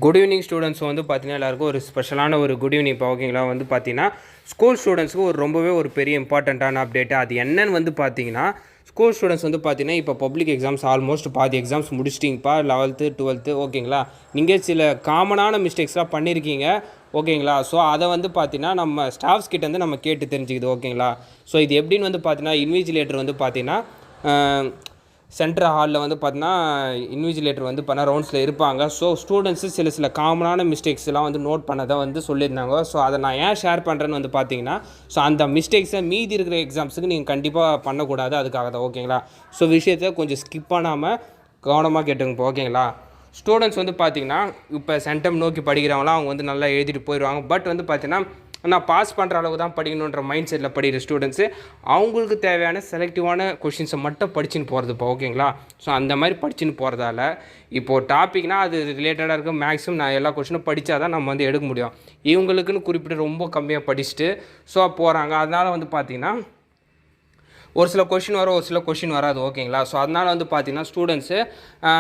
Good evening students வந்து பார்த்தீங்கன்னா எல்லாருக்கும் ஒரு ஸ்பெஷலான ஒரு குட் ஈவினிங் இப்போ ஓகேங்களா. வந்து பார்த்தீங்கன்னா ஸ்கூல் ஸ்டூடெண்ட்ஸுக்கு ரொம்பவே ஒரு பெரிய இம்பார்ட்டண்ட்டான அப்டேட்டு. அது என்னன்னு வந்து பார்த்தீங்கன்னா, ஸ்கூல் ஸ்டூடெண்ட்ஸ் வந்து பார்த்தீங்கன்னா இப்போ பப்ளிக் எக்ஸாம்ஸ் ஆல்மோஸ்ட் பாதி எக்ஸாம்ஸ் முடிச்சிட்டிங்கப்பா. 11th 12th ஓகேங்களா. நீங்கள் சில காமனான மிஸ்டேக்ஸ்லாம் பண்ணியிருக்கீங்க ஓகேங்களா. ஸோ அதை வந்து பார்த்தீங்கன்னா நம்ம ஸ்டாஃப்ஸ் கிட்டேருந்து நம்ம கேட்டு தெரிஞ்சுக்குது ஓகேங்களா. ஸோ இது எப்படின்னு வந்து பார்த்தீங்கன்னா இன்விஜிலேட்டர் வந்து பார்த்தீங்கன்னா சென்ட்ரல் ஹாலில் வந்து பார்த்தீங்கன்னா இன்விஜிலேட்டர் வந்து பண்ண ரவுண்ட்ஸில் இருப்பாங்க. ஸோ ஸ்டூடெண்ட்ஸு சில காமனான மிஸ்டேக்ஸ்லாம் வந்து நோட் பண்ணதை வந்து சொல்லியிருந்தாங்க. ஸோ அதை நான் ஏன் ஷேர் பண்ணுறேன்னு வந்து பார்த்தீங்கன்னா, ஸோ அந்த மிஸ்டேக்ஸை மீதி இருக்கிற எக்ஸாம்ஸுக்கு நீங்கள் கண்டிப்பாக பண்ணக்கூடாது, அதுக்காக தான் ஓகேங்களா. ஸோ விஷயத்தை கொஞ்சம் ஸ்கிப் பண்ணாமல் கவனமாக கேட்டுங்க ஓகேங்களா. ஸ்டூடெண்ட்ஸ் வந்து பார்த்திங்கன்னா இப்போ சென்டம் நோக்கி படிக்கிறவங்களாம் அவங்க வந்து நல்லா எழுதிட்டு போயிடுவாங்க. பட் வந்து பார்த்திங்கன்னா நான் பாஸ் பண்ணுற அளவு தான் படிக்கணுன்ற மைண்ட் செட்டில் படிக்கிற ஸ்டூடெண்ட்ஸு அவங்களுக்கு தேவையான செலக்டிவான கொஷின்ஸை மட்டும் படிச்சுன்னு போகிறதுப்பா ஓகேங்களா. ஸோ அந்த மாதிரி படிச்சுன்னு போகிறதால இப்போது டாப்பிக்னால் அது ரிலேட்டடாக இருக்க மேக்ஸிமம் நான் எல்லா கொஷினும் படித்தா தான் நம்ம வந்து எடுக்க முடியும். இவங்களுக்குன்னு குறிப்பிட்டு ரொம்ப கம்மியாக படிச்சுட்டு ஸோ போகிறாங்க. அதனால் வந்து பார்த்திங்கன்னா ஒரு சில கொஷின் வரும், ஒரு சில கொஷின் வராது ஓகேங்களா. ஸோ அதனால் வந்து பார்த்திங்கன்னா ஸ்டூடெண்ட்ஸு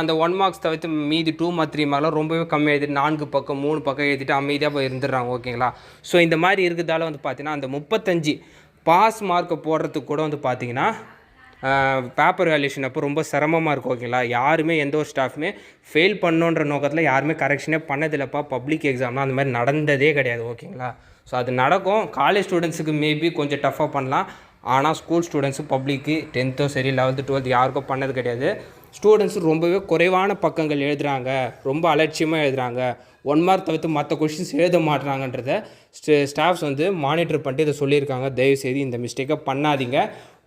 அந்த 1 மார்க்ஸ் தவிர்த்து மீதி 2 மார்க் 3 மார்க்லாம் ரொம்பவே கம்மியாக எழுதிட்டு 4 பக்கம் 3 பக்கம் எழுதிட்டு அமைதியாக போய் இருந்துடுறாங்க ஓகேங்களா. ஸோ இந்த மாதிரி இருக்கிறதால வந்து பார்த்திங்கன்னா அந்த 35 பாஸ் மார்க்கை போடுறதுக்கு கூட வந்து பார்த்திங்கன்னா பேப்பர் வேல்யூஷன் அப்போ ரொம்ப சிரமமாக இருக்கும் ஓகேங்களா. யாருமே எந்த ஒரு ஸ்டாஃப்மே ஃபெயில் பண்ணணுன்ற நோக்கத்தில் யாருமே கரெக்ஷனே பண்ணதில்லைப்பா. பப்ளிக் எக்ஸாம்லாம் அந்த மாதிரி நடந்ததே கிடையாது ஓகேங்களா. ஸோ அது நடக்கும். காலேஜ் ஸ்டூடெண்ட்ஸுக்கு மேபி கொஞ்சம் டஃப்பாக பண்ணலாம். ஆனால் ஸ்கூல் ஸ்டூடெண்ட்ஸு பப்ளிக்கு 10th சரி 11th 12th யாருக்கும் பண்ணது கிடையாது. ஸ்டூடெண்ட்ஸு ரொம்பவே குறைவான பக்கங்கள் எழுதுகிறாங்க, ரொம்ப அலட்சியமாக எழுதுகிறாங்க, 1 மார்க் தவிர்த்து மற்ற கொஷின்ஸ் எழுத மாட்டுறாங்கன்றத ஸ்டாஃப்ஸ் வந்து மானிட்டர் பண்ணிட்டு இதை சொல்லியிருக்காங்க. தயவுசெய்து இந்த மிஸ்டேக்கை பண்ணாதீங்க.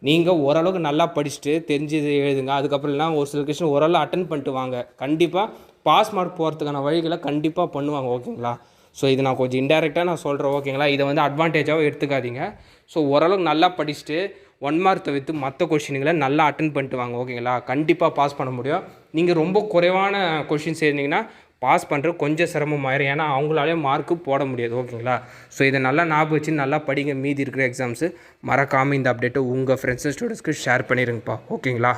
நீங்கள் ஓரளவுக்கு நல்லா படிச்சுட்டு தெரிஞ்சது எழுதுங்க. அதுக்கப்புறம்லாம் ஒரு சில கொஷின் ஓரளவு அட்டன் பண்ணிட்டு வாங்க. கண்டிப்பாக பாஸ் மார்க் போகிறதுக்கான வழிகளை கண்டிப்பாக பண்ணுவாங்க ஓகேங்களா. ஸோ இது நான் கொஞ்சம் இன்டெரக்டாக நான் சொல்கிறேன் ஓகேங்களா. இதை வந்து அட்வான்டேஜாகவும் எடுத்துக்காதீங்க. ஸோ ஓரளவுக்கு நல்லா படிச்சுட்டு 1 மார்க் தவிர்த்து மற்ற கொஷின்களை நல்லா அட்டன் பண்ணிட்டு வாங்க ஓகேங்களா. கண்டிப்பாக பாஸ் பண்ண முடியும். நீங்கள் ரொம்ப குறைவான கொஷின்ஸ் எழுதிங்கன்னா பாஸ் பண்ணுறது கொஞ்சம் சிரமமாயிரும். ஏன்னா அவங்களாலே மார்க்கு போட முடியாது ஓகேங்களா. ஸோ இதை நல்லா ஞாபகம் வச்சு நல்லா படிங்க. மீதி இருக்கிற எக்ஸாம்ஸு மறக்காமல் இந்த அப்டேட்டை உங்கள் ஃப்ரெண்ட்ஸ் அண்ட் ஸ்டூடெண்ட்ஸ்க்கு ஷேர் பண்ணிடுங்கப்பா ஓகேங்களா.